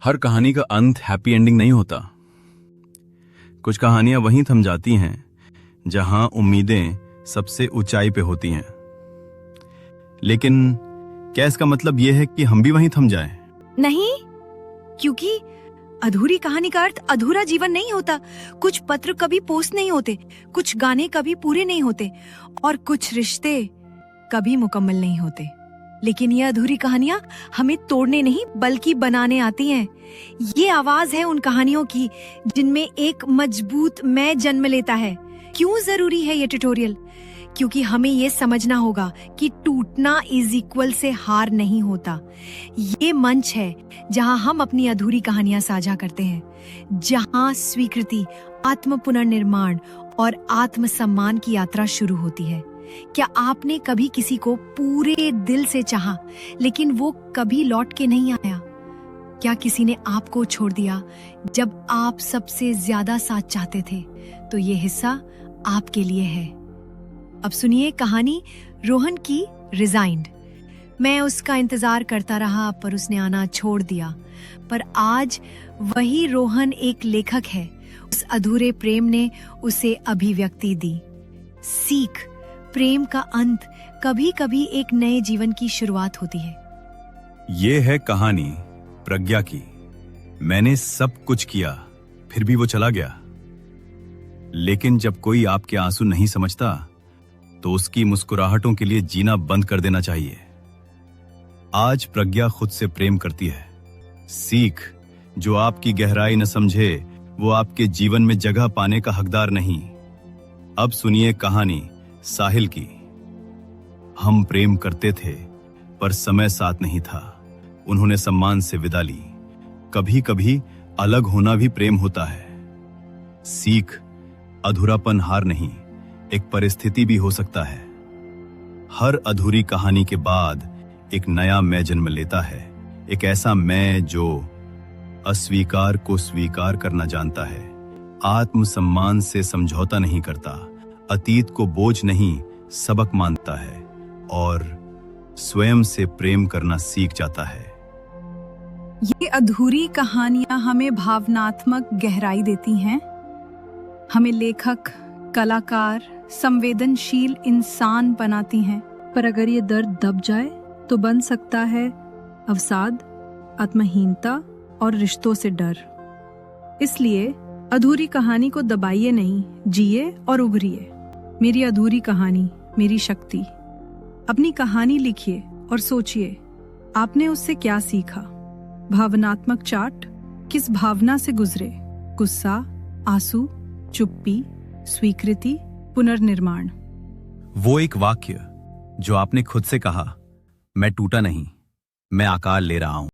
हर कहानी का अंत हैप्पी एंडिंग नहीं होता। कुछ कहानियां वहीं थम जाती हैं जहां उम्मीदें सबसे ऊंचाई पे होती हैं। लेकिन क्या इसका मतलब यह है कि हम भी वहीं थम जाएं? नहीं, क्योंकि अधूरी कहानी का अर्थ अधूरा जीवन नहीं होता। कुछ पत्र कभी पोस्ट नहीं होते, कुछ गाने कभी पूरे नहीं होते और कुछ रिश्ते कभी मुकम्मल नहीं होते। लेकिन ये अधूरी कहानियां हमें तोड़ने नहीं बल्कि बनाने आती हैं। ये आवाज है उन कहानियों की जिनमें एक मजबूत मैं जन्म लेता है। क्यों जरूरी है ये ट्यूटोरियल? क्योंकि हमें ये समझना होगा कि टूटना इज इक्वल से हार नहीं होता। ये मंच है जहां हम अपनी अधूरी कहानियां साझा करते हैं, जहां स्वीकृति, आत्म पुनर्निर्माण और आत्मसम्मान की यात्रा शुरू होती है। क्या आपने कभी किसी को पूरे दिल से चाहा लेकिन वो कभी लौट के नहीं आया? क्या किसी ने आपको छोड़ दिया जब आप सबसे ज्यादा साथ चाहते थे? तो ये हिस्सा आपके लिए है। अब सुनिए कहानी रोहन की रिजाइंड। मैं उसका इंतजार करता रहा पर उसने आना छोड़ दिया। पर आज वही रोहन एक लेखक है। उस अधूरे प्रेम ने उसे अभिव्यक्ति दी। सीख, प्रेम का अंत कभी कभी एक नए जीवन की शुरुआत होती है। ये है कहानी प्रज्ञा की। मैंने सब कुछ किया, फिर भी वो चला गया। लेकिन जब कोई आपके आंसू नहीं समझता तो उसकी मुस्कुराहटों के लिए जीना बंद कर देना चाहिए। आज प्रज्ञा खुद से प्रेम करती है। सीख, जो आपकी गहराई न समझे वो आपके जीवन में जगह पाने का हकदार नहीं। अब सुनिए कहानी साहिल की। हम प्रेम करते थे पर समय साथ नहीं था। उन्होंने सम्मान से विदा ली। कभी कभी अलग होना भी प्रेम होता है। सीख, अधूरापन हार नहीं, एक परिस्थिति भी हो सकता है। हर अधूरी कहानी के बाद एक नया मैं जन्म लेता है। एक ऐसा मैं जो अस्वीकार को स्वीकार करना जानता है, आत्मसम्मान से समझौता नहीं करता, अतीत को बोझ नहीं सबक मानता है और स्वयं से प्रेम करना सीख जाता है। ये अधूरी कहानियां हमें भावनात्मक गहराई देती हैं, हमें लेखक, कलाकार, संवेदनशील इंसान बनाती हैं। पर अगर ये दर्द दब जाए तो बन सकता है अवसाद, आत्महीनता और रिश्तों से डर। इसलिए अधूरी कहानी को दबाइए नहीं, जिए और उभरिए। मेरी अधूरी कहानी, मेरी शक्ति। अपनी कहानी लिखिए और सोचिए आपने उससे क्या सीखा। भावनात्मक चार्ट, किस भावना से गुजरे? गुस्सा, आंसू, चुप्पी, स्वीकृति, पुनर्निर्माण। वो एक वाक्य जो आपने खुद से कहा, मैं टूटा नहीं, मैं आकार ले रहा हूं।